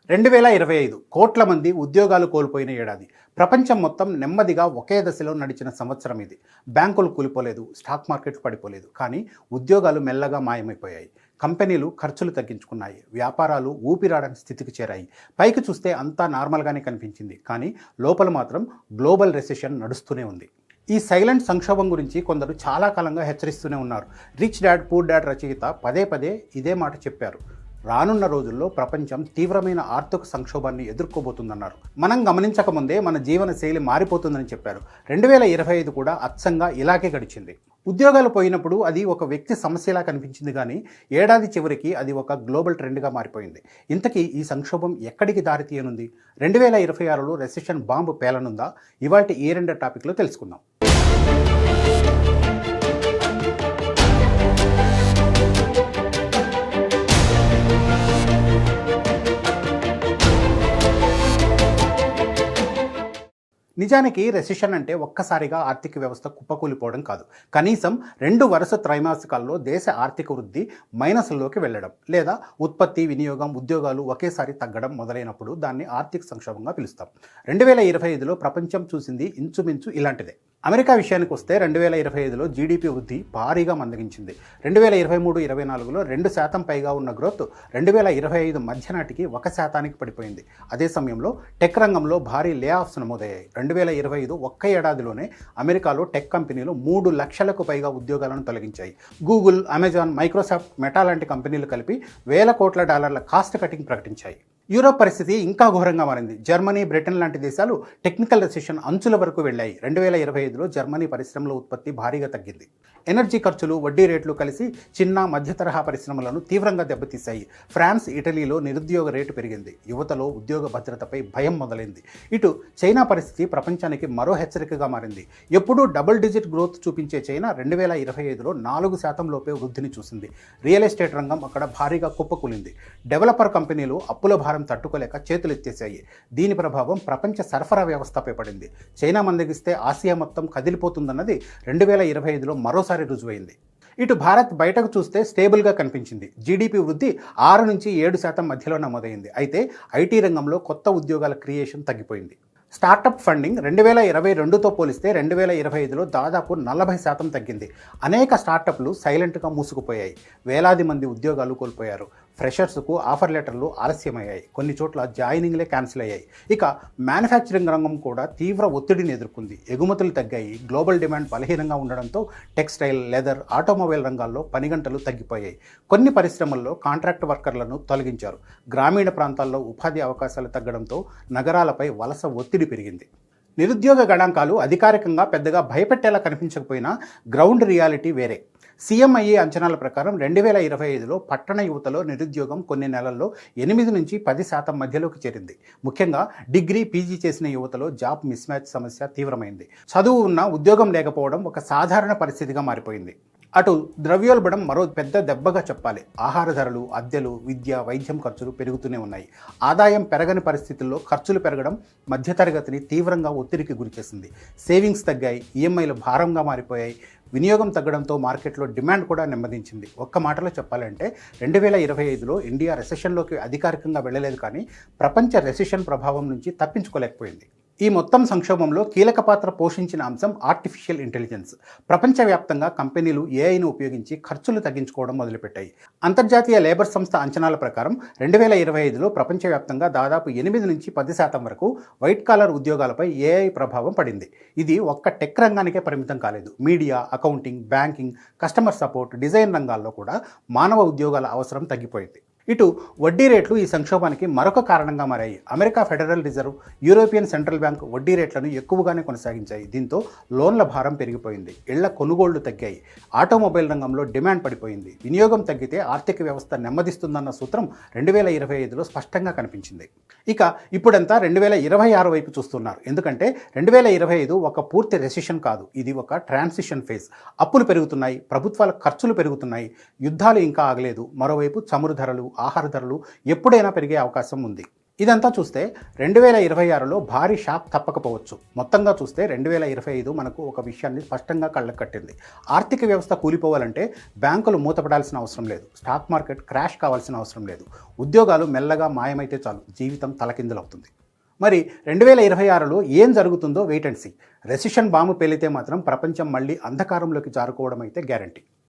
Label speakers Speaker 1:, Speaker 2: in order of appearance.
Speaker 1: 2025 కోట్ల మంది ఉద్యోగాలు కోల్పోయిన ఏడాది. ప్రపంచం మొత్తం నెమ్మదిగా ఒకే దశలో నడిచిన సంవత్సరం ఇది. బ్యాంకులు కూలిపోలేదు, స్టాక్ మార్కెట్లు పడిపోలేదు, కానీ ఉద్యోగాలు మెల్లగా మాయమైపోయాయి. కంపెనీలు ఖర్చులు తగ్గించుకున్నాయి, వ్యాపారాలు ఊపిరాడని స్థితికి చేరాయి. పైకి చూస్తే అంతా నార్మల్గానే కనిపించింది, కానీ లోపల మాత్రం గ్లోబల్ రెసెషన్ నడుస్తూనే ఉంది. ఈ సైలెంట్ సంక్షోభం గురించి కొందరు చాలా కాలంగా హెచ్చరిస్తూనే ఉన్నారు. రిచ్ డాడ్ పూర్ డాడ్ రచయిత పదే పదే ఇదే మాట చెప్పారు. రానున్న రోజుల్లో ప్రపంచం తీవ్రమైన ఆర్థిక సంక్షోభాన్ని ఎదుర్కోబోతుందన్నారు. మనం గమనించకముందే మన జీవన శైలి మారిపోతుందని చెప్పారు. 2025 కూడా అచ్చంగా ఇలాగే గడిచింది. ఉద్యోగాలు పోయినప్పుడు అది ఒక వ్యక్తి సమస్యలా కనిపించింది, కానీ ఏడాది చివరికి అది ఒక గ్లోబల్ ట్రెండ్గా మారిపోయింది. ఇంతకీ ఈ సంక్షోభం ఎక్కడికి దారితీయనుంది? 2026లో రెసెషన్ బాంబు పేలనుందా? ఇవాల్టి ఈ రెండు టాపిక్లో తెలుసుకుందాం. నిజానికి రెసెషన్ అంటే ఒక్కసారిగా ఆర్థిక వ్యవస్థ కుప్పకూలిపోవడం కాదు. కనీసం 2 వరుస త్రైమాసికాల్లో దేశ ఆర్థిక వృద్ధి మైనస్లోకి వెళ్ళడం, లేదా ఉత్పత్తి, వినియోగం, ఉద్యోగాలు ఒకేసారి తగ్గడం మొదలైనప్పుడు దాన్ని ఆర్థిక సంక్షోభంగా పిలుస్తాం. 2025లో ప్రపంచం చూసింది ఇంచుమించు ఇలాంటిదే. అమెరికా విషయానికి వస్తే 2025లో జీడీపీ వృద్ధి భారీగా మందగించింది. 2023-24లో 2% పైగా ఉన్న గ్రోత్ 2025 మధ్య నాటికి 1%కి పడిపోయింది. అదే సమయంలో టెక్ రంగంలో భారీ లే ఆఫ్స్ నమోదయ్యాయి. 2025 ఒక్క ఏడాదిలోనే అమెరికాలో టెక్ కంపెనీలు 3 లక్షలకు పైగా ఉద్యోగాలను తొలగించాయి. గూగుల్, అమెజాన్, మైక్రోసాఫ్ట్, మెటా లాంటి కంపెనీలు కలిపి $1,000 కోట్ల కాస్ట్ కటింగ్ ప్రకటించాయి. యూరోప్ పరిస్థితి ఇంకా ఘోరంగా మారింది. జర్మనీ, బ్రిటన్ లాంటి దేశాలు టెక్నికల్ రెసెషన్ అంచుల వరకు వెళ్ళాయి. 2025లో జర్మనీ పరిశ్రమల ఉత్పత్తి భారీగా తగ్గింది. ఎనర్జీ ఖర్చులు, వడ్డీ రేట్లు కలిసి చిన్న మధ్య తరహా పరిశ్రమలను తీవ్రంగా దెబ్బతీశాయి. ఫ్రాన్స్, ఇటలీలో నిరుద్యోగ రేటు పెరిగింది. యువతలో ఉద్యోగ భద్రతపై భయం మొదలైంది. ఇటు చైనా పరిస్థితి ప్రపంచానికి మరో హెచ్చరికగా మారింది. ఎప్పుడూ డబుల్ డిజిట్ గ్రోత్ చూపించే చైనా 2025లో 4% లోపే వృద్ధిని చూసింది. రియల్ ఎస్టేట్ రంగం అక్కడ భారీగా కుప్పకూలింది. డెవలపర్ కంపెనీలు అప్పుల భారం తట్టుకోలేక చేతులెత్తేశాయి. దీని ప్రభావం ప్రపంచ సరఫరా వ్యవస్థపై పడింది. చైనా మందగిస్తే ఆసియా మొత్తం కదిలిపోతుందన్నది 2025లో మరోసారి రుజువైంది. ఇటు భారత్ బయటకు చూస్తే స్టేబుల్గా కనిపించింది. జీడీపీ వృద్ధి 6-7% మధ్యలో నమోదైంది. అయితే ఐటీ రంగంలో కొత్త ఉద్యోగాల క్రియేషన్ తగ్గిపోయింది. స్టార్టప్ ఫండింగ్ 2022తో పోలిస్తే 2025లో దాదాపు 40% తగ్గింది. అనేక స్టార్టప్లు సైలెంట్గా మూసుకుపోయాయి. వేలాది మంది ఉద్యోగాలు కోల్పోయారు. ఫ్రెషర్స్కు ఆఫర్ లెటర్లు ఆలస్యమయ్యాయి. కొన్ని చోట్ల జాయినింగ్లే క్యాన్సిల్ అయ్యాయి. ఇక మ్యానుఫ్యాక్చరింగ్ రంగం కూడా తీవ్ర ఒత్తిడిని ఎదుర్కొంది. ఎగుమతులు తగ్గాయి. గ్లోబల్ డిమాండ్ బలహీనంగా ఉండడంతో టెక్స్టైల్, లెదర్, ఆటోమొబైల్ రంగాల్లో పని గంటలు తగ్గిపోయాయి. కొన్ని పరిశ్రమల్లో కాంట్రాక్ట్ వర్కర్లను తొలగించారు. గ్రామీణ ప్రాంతాల్లో ఉపాధి అవకాశాలు తగ్గడంతో నగరాలపై వలస ఒత్తిడి పెరిగింది. నిరుద్యోగ గణాంకాలు అధికారికంగా పెద్దగా భయపెట్టేలా కనిపించకపోయినా గ్రౌండ్ రియాలిటీ వేరే. సీఎంఐఏ అంచనాల ప్రకారం 2025లో పట్టణ యువతలో నిరుద్యోగం కొన్ని నెలల్లో 8-10% మధ్యలోకి చేరింది. ముఖ్యంగా డిగ్రీ, పీజీ చేసిన యువతలో జాబ్ మిస్ మ్యాచ్ సమస్య తీవ్రమైంది. చదువు ఉన్న ఉద్యోగం లేకపోవడం ఒక సాధారణ పరిస్థితిగా మారిపోయింది. అటు ద్రవ్యోల్బణం మరో పెద్ద దెబ్బగా చెప్పాలి. ఆహార ధరలు, అద్దెలు, విద్య, వైద్యం ఖర్చులు పెరుగుతూనే ఉన్నాయి. ఆదాయం పెరగని పరిస్థితుల్లో ఖర్చులు పెరగడం మధ్యతరగతిని తీవ్రంగా ఒత్తిడికి గురిచేసింది. సేవింగ్స్ తగ్గాయి, ఈఎంఐలు భారంగా మారిపోయాయి. వినియోగం తగ్గడంతో మార్కెట్లో డిమాండ్ కూడా నెమ్మదించింది. ఒక్క మాటలో చెప్పాలంటే 2025లో ఇండియా రెసెషన్లోకి అధికారికంగా వెళ్ళలేదు, కానీ ప్రపంచ రెసెషన్ ప్రభావం నుంచి తప్పించుకోలేకపోయింది. ఈ మొత్తం సంక్షోభంలో కీలక పాత్ర పోషించిన అంశం ఆర్టిఫిషియల్ ఇంటెలిజెన్స్. ప్రపంచవ్యాప్తంగా కంపెనీలు ఏఐను ఉపయోగించి ఖర్చులు తగ్గించుకోవడం మొదలుపెట్టాయి. అంతర్జాతీయ లేబర్ సంస్థ అంచనాల ప్రకారం 2025లో ప్రపంచవ్యాప్తంగా దాదాపు 8-10% వరకు వైట్ కాలర్ ఉద్యోగాలపై ఏఐ ప్రభావం పడింది. ఇది ఒక్క టెక్ రంగానికే పరిమితం కాలేదు. Media, accounting, banking, customer support, design రంగాల్లో కూడా మానవ ఉద్యోగాల అవసరం తగ్గిపోయింది. ఇటు వడ్డీ రేట్లు ఈ సంక్షోభానికి మరొక కారణంగా మారాయి. America federal reserve, European central bank వడ్డీ రేట్లను ఎక్కువగానే కొనసాగించాయి. దీంతో లోన్ల భారం పెరిగిపోయింది. ఇళ్ల కొనుగోళ్లు తగ్గాయి. ఆటోమొబైల్ రంగంలో డిమాండ్ పడిపోయింది. వినియోగం తగ్గితే ఆర్థిక వ్యవస్థ నెమ్మదిస్తుందన్న సూత్రం 2025లో స్పష్టంగా కనిపించింది. ఇక ఇప్పుడంతా 2026 వైపు చూస్తున్నారు. ఎందుకంటే 2025 ఒక పూర్తి రెసెషన్ కాదు, ఇది ఒక ట్రాన్సిషన్ ఫేజ్. అప్పులు పెరుగుతున్నాయి, ప్రభుత్వాల ఖర్చులు పెరుగుతున్నాయి, యుద్ధాలు ఇంకా ఆగలేదు. మరోవైపు చమురు ధరలు, ఆహార ధరలు ఎప్పుడైనా పెరిగే అవకాశం ఉంది. ఇదంతా చూస్తే 2026లో భారీ షాక్ తప్పకపోవచ్చు. మొత్తంగా చూస్తే 2025 మనకు ఒక విషయాన్ని స్పష్టంగా కళ్ళకు కట్టింది. ఆర్థిక వ్యవస్థ కూలిపోవాలంటే బ్యాంకులు మూతపడాల్సిన అవసరం లేదు, స్టాక్ మార్కెట్ క్రాష్ కావాల్సిన అవసరం లేదు, ఉద్యోగాలు మెల్లగా మాయమైతే చాలు జీవితం తలకిందులవుతుంది. మరి 2026లో ఏం జరుగుతుందో wait and see. Recession bomb పేలితే మాత్రం ప్రపంచం మళ్ళీ అంధకారంలోకి జారుకోవడం అయితే గ్యారంటీ.